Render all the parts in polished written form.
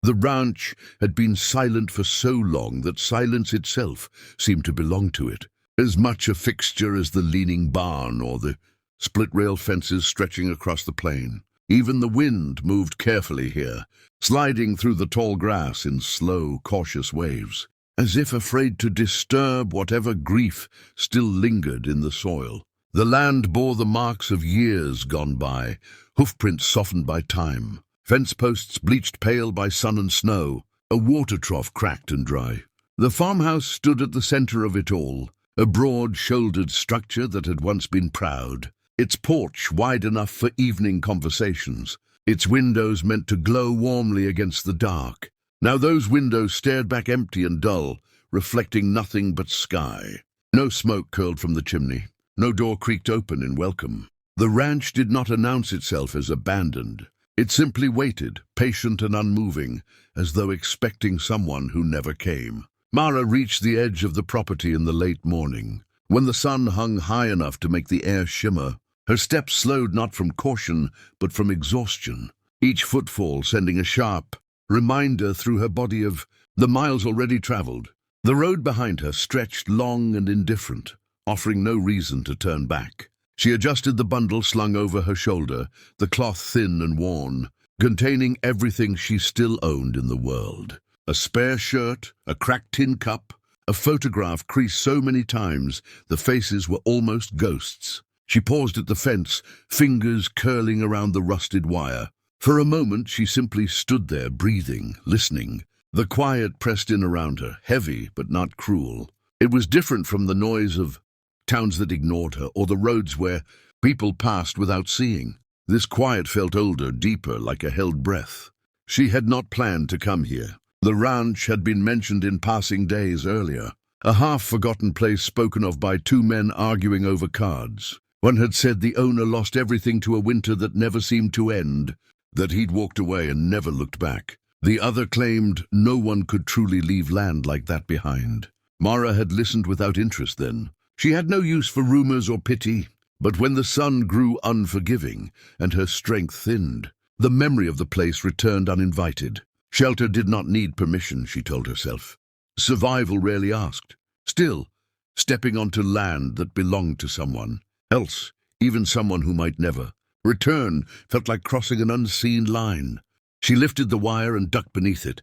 The ranch had been silent for so long that silence itself seemed to belong to it, as much a fixture as the leaning barn or the split-rail fences stretching across the plain. Even the wind moved carefully here, sliding through the tall grass in slow, cautious waves, as if afraid to disturb whatever grief still lingered in the soil. The land bore the marks of years gone by, hoofprints softened by time, fence posts bleached pale by sun and snow, a water trough cracked and dry. The farmhouse stood at the center of it all, a broad-shouldered structure that had once been proud, its porch wide enough for evening conversations, its windows meant to glow warmly against the dark. Now those windows stared back empty and dull, reflecting nothing but sky. No smoke curled from the chimney. No door creaked open in welcome. The ranch did not announce itself as abandoned. It simply waited, patient and unmoving, as though expecting someone who never came. Mara reached the edge of the property in the late morning, when the sun hung high enough to make the air shimmer. Her steps slowed not from caution, but from exhaustion, each footfall sending a sharp reminder through her body of the miles already traveled. The road behind her stretched long and indifferent, offering no reason to turn back. She adjusted the bundle slung over her shoulder, the cloth thin and worn, containing everything she still owned in the world. A spare shirt, a cracked tin cup, a photograph creased so many times the faces were almost ghosts. She paused at the fence, fingers curling around the rusted wire. For a moment she simply stood there, breathing, listening. The quiet pressed in around her, heavy but not cruel. It was different from the noise of towns that ignored her, or the roads where people passed without seeing. This quiet felt older, deeper, like a held breath. She had not planned to come here. The ranch had been mentioned in passing days earlier, a half-forgotten place spoken of by two men arguing over cards. One had said the owner lost everything to a winter that never seemed to end, that he'd walked away and never looked back. The other claimed no one could truly leave land like that behind. Mara had listened without interest then. She had no use for rumors or pity, but when the sun grew unforgiving and her strength thinned, the memory of the place returned uninvited. Shelter did not need permission, she told herself. Survival rarely asked. Still, stepping onto land that belonged to someone else, even someone who might never return, felt like crossing an unseen line. She lifted the wire and ducked beneath it,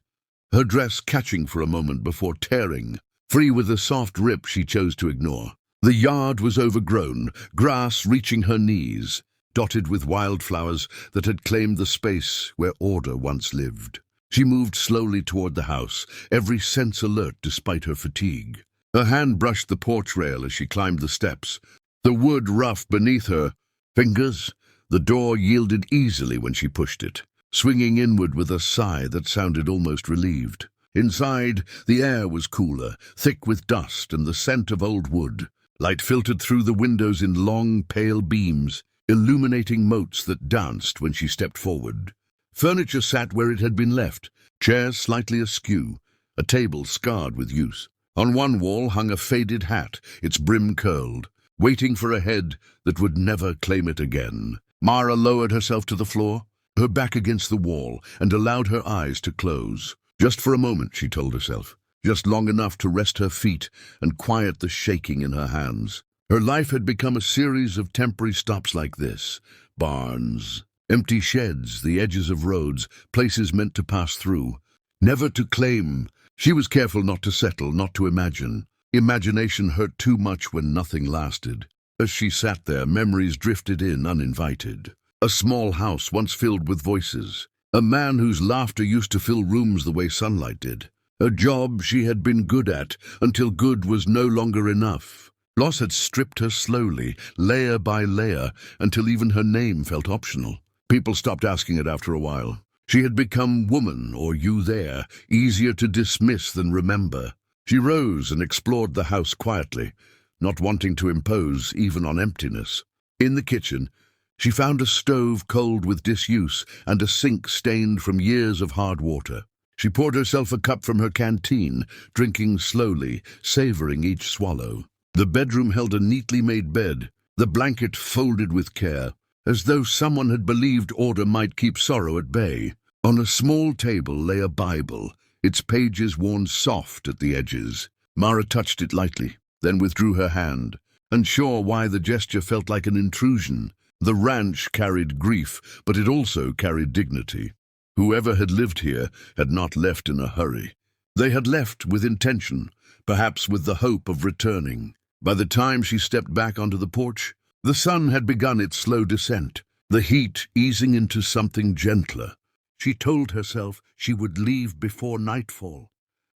her dress catching for a moment before tearing free with a soft rip she chose to ignore. The yard was overgrown, grass reaching her knees, dotted with wildflowers that had claimed the space where order once lived. She moved slowly toward the house, every sense alert despite her fatigue. Her hand brushed the porch rail as she climbed the steps, the wood rough beneath her fingers. The door yielded easily when she pushed it, swinging inward with a sigh that sounded almost relieved. Inside, the air was cooler, thick with dust and the scent of old wood. Light filtered through the windows in long, pale beams, illuminating motes that danced when she stepped forward. Furniture sat where it had been left, chairs slightly askew, a table scarred with use. On one wall hung a faded hat, its brim curled, waiting for a head that would never claim it again. Mara lowered herself to the floor, her back against the wall, and allowed her eyes to close. Just for a moment, she told herself. Just long enough to rest her feet and quiet the shaking in her hands. Her life had become a series of temporary stops like this. Barns, empty sheds, the edges of roads, places meant to pass through, never to claim. She was careful not to settle, not to imagine. Imagination hurt too much when nothing lasted. As she sat there, memories drifted in uninvited. A small house once filled with voices. A man whose laughter used to fill rooms the way sunlight did. A job she had been good at until good was no longer enough. Loss had stripped her slowly, layer by layer, until even her name felt optional. People stopped asking it after a while. She had become woman, or you there, easier to dismiss than remember. She rose and explored the house quietly, not wanting to impose even on emptiness. In the kitchen, she found a stove cold with disuse and a sink stained from years of hard water. She poured herself a cup from her canteen, drinking slowly, savoring each swallow. The bedroom held a neatly made bed, the blanket folded with care, as though someone had believed order might keep sorrow at bay. On a small table lay a Bible, its pages worn soft at the edges. Mara touched it lightly, then withdrew her hand, unsure why the gesture felt like an intrusion. The ranch carried grief, but it also carried dignity. Whoever had lived here had not left in a hurry. They had left with intention, perhaps with the hope of returning. By the time she stepped back onto the porch, the sun had begun its slow descent, the heat easing into something gentler. She told herself she would leave before nightfall,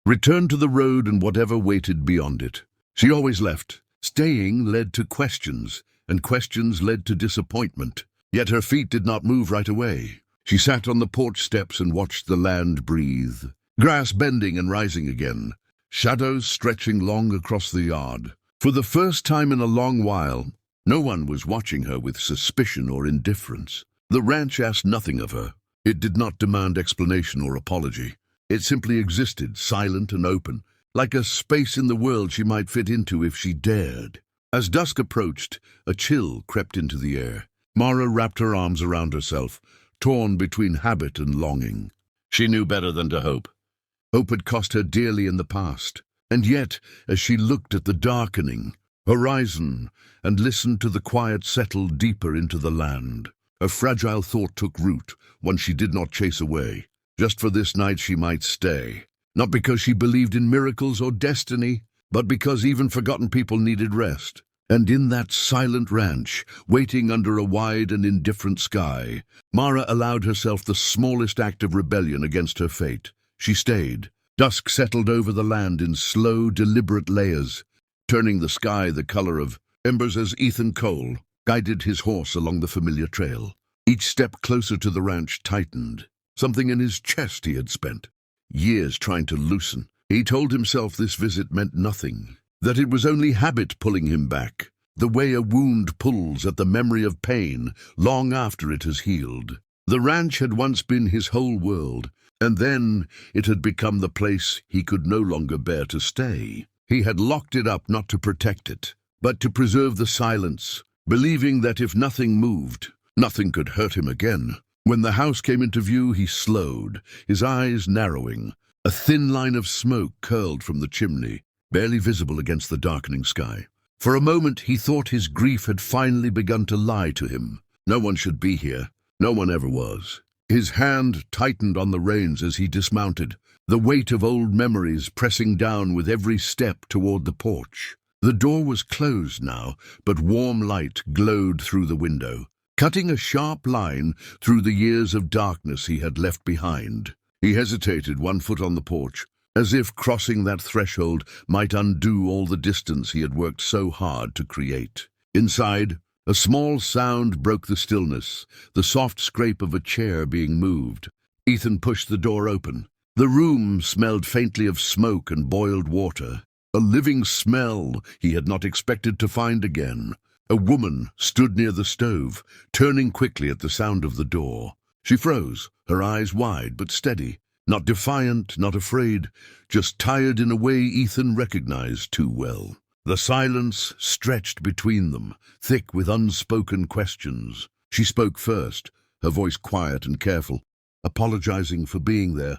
return to the road and whatever waited beyond it. She always left. Staying led to questions, and questions led to disappointment. Yet her feet did not move right away. She sat on the porch steps and watched the land breathe. Grass bending and rising again, shadows stretching long across the yard. For the first time in a long while, no one was watching her with suspicion or indifference. The ranch asked nothing of her. It did not demand explanation or apology. It simply existed, silent and open, like a space in the world she might fit into if she dared. As dusk approached, a chill crept into the air. Mara wrapped her arms around herself, torn between habit and longing. She knew better than to hope. Hope had cost her dearly in the past. And yet, as she looked at the darkening horizon and listened to the quiet settle deeper into the land, a fragile thought took root, one she did not chase away. Just for this night she might stay. Not because she believed in miracles or destiny, but because even forgotten people needed rest. And in that silent ranch, waiting under a wide and indifferent sky, Mara allowed herself the smallest act of rebellion against her fate. She stayed. Dusk settled over the land in slow, deliberate layers, turning the sky the color of embers as Ethan Cole guided his horse along the familiar trail. Each step closer to the ranch tightened. Something in his chest he had spent years trying to loosen. He told himself this visit meant nothing, that it was only habit pulling him back, the way a wound pulls at the memory of pain long after it has healed. The ranch had once been his whole world, and then it had become the place he could no longer bear to stay. He had locked it up not to protect it, but to preserve the silence, believing that if nothing moved, nothing could hurt him again. When the house came into view, he slowed, his eyes narrowing. A thin line of smoke curled from the chimney, barely visible against the darkening sky. For a moment he thought his grief had finally begun to lie to him. No one should be here. No one ever was. His hand tightened on the reins as he dismounted, the weight of old memories pressing down with every step toward the porch. The door was closed now, but warm light glowed through the window, cutting a sharp line through the years of darkness he had left behind. He hesitated, one foot on the porch, as if crossing that threshold might undo all the distance he had worked so hard to create. Inside, a small sound broke the stillness, the soft scrape of a chair being moved. Ethan pushed the door open. The room smelled faintly of smoke and boiled water, a living smell he had not expected to find again. A woman stood near the stove, turning quickly at the sound of the door. She froze, her eyes wide but steady, not defiant, not afraid, just tired in a way Ethan recognized too well. The silence stretched between them, thick with unspoken questions. She spoke first, her voice quiet and careful, apologizing for being there,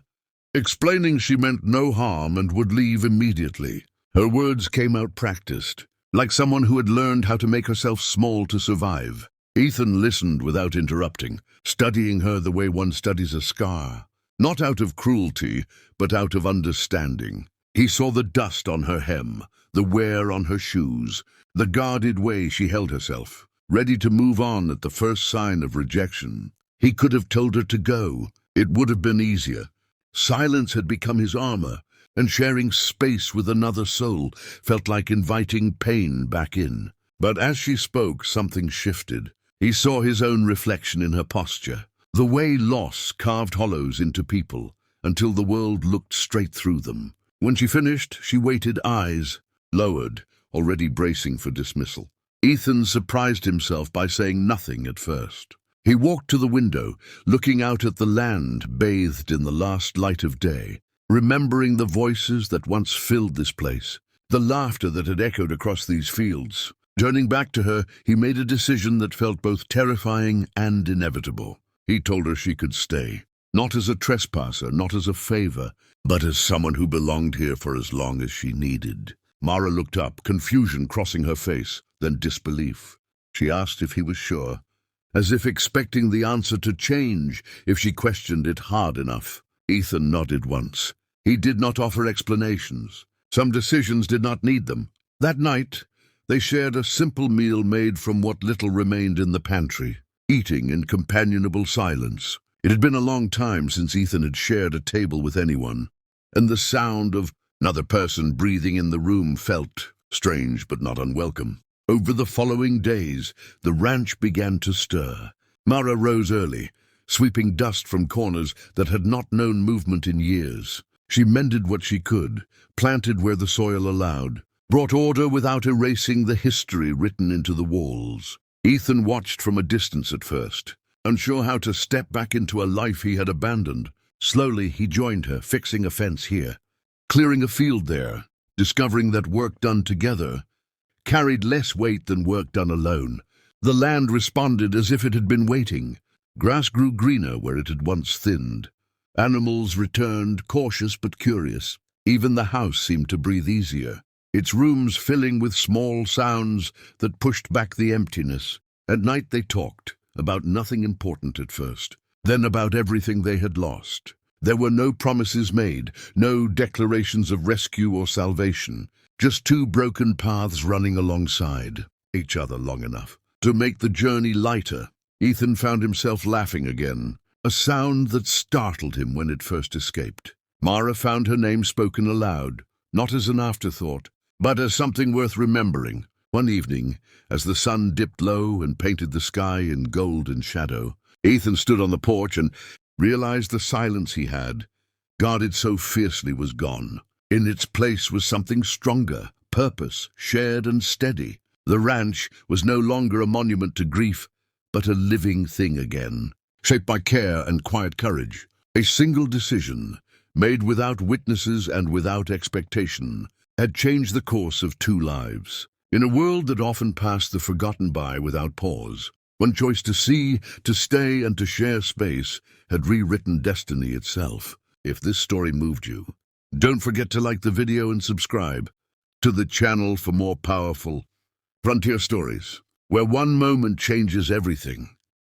explaining she meant no harm and would leave immediately. Her words came out practiced, like someone who had learned how to make herself small to survive. Ethan listened without interrupting, studying her the way one studies a scar, not out of cruelty, but out of understanding. He saw the dust on her hem, the wear on her shoes, the guarded way she held herself, ready to move on at the first sign of rejection. He could have told her to go. It would have been easier. Silence had become his armor, and sharing space with another soul felt like inviting pain back in. But as she spoke, something shifted. He saw his own reflection in her posture, the way loss carved hollows into people until the world looked straight through them. When she finished, she waited, eyes lowered, already bracing for dismissal. Ethan surprised himself by saying nothing at first. He walked to the window, looking out at the land bathed in the last light of day, remembering the voices that once filled this place, the laughter that had echoed across these fields. Turning back to her, he made a decision that felt both terrifying and inevitable. He told her she could stay. not as a trespasser, not as a favor, but as someone who belonged here for as long as she needed. Mara looked up, confusion crossing her face, then disbelief. She asked if he was sure, as if expecting the answer to change if she questioned it hard enough. Ethan nodded once. He did not offer explanations. Some decisions did not need them. That night, they shared a simple meal made from what little remained in the pantry, eating in companionable silence. It had been a long time since Ethan had shared a table with anyone, and the sound of another person breathing in the room felt strange but not unwelcome. Over the following days, the ranch began to stir. Mara rose early, sweeping dust from corners that had not known movement in years. She mended what she could, planted where the soil allowed, brought order without erasing the history written into the walls. Ethan watched from a distance at first, unsure how to step back into a life he had abandoned. Slowly he joined her, fixing a fence here, clearing a field there, discovering that work done together carried less weight than work done alone. The land responded as if it had been waiting. Grass grew greener where it had once thinned. Animals returned, cautious but curious. Even the house seemed to breathe easier, its rooms filling with small sounds that pushed back the emptiness. At night they talked, about nothing important at first, then about everything they had lost. There were no promises made, no declarations of rescue or salvation, just two broken paths running alongside each other long enough to make the journey lighter. Ethan found himself laughing again, a sound that startled him when it first escaped. Mara found her name spoken aloud, not as an afterthought, but as something worth remembering. One evening, as the sun dipped low and painted the sky in gold and shadow, Ethan stood on the porch and realized the silence he had guarded so fiercely was gone. In its place was something stronger, purpose, shared and steady. The ranch was no longer a monument to grief, but a living thing again, shaped by care and quiet courage. A single decision, made without witnesses and without expectation, had changed the course of two lives. In a world that often passed the forgotten by without pause, one choice to see, to stay, and to share space had rewritten destiny itself. If this story moved you, don't forget to like the video and subscribe to the channel for more powerful Frontier Stories, where one moment changes everything.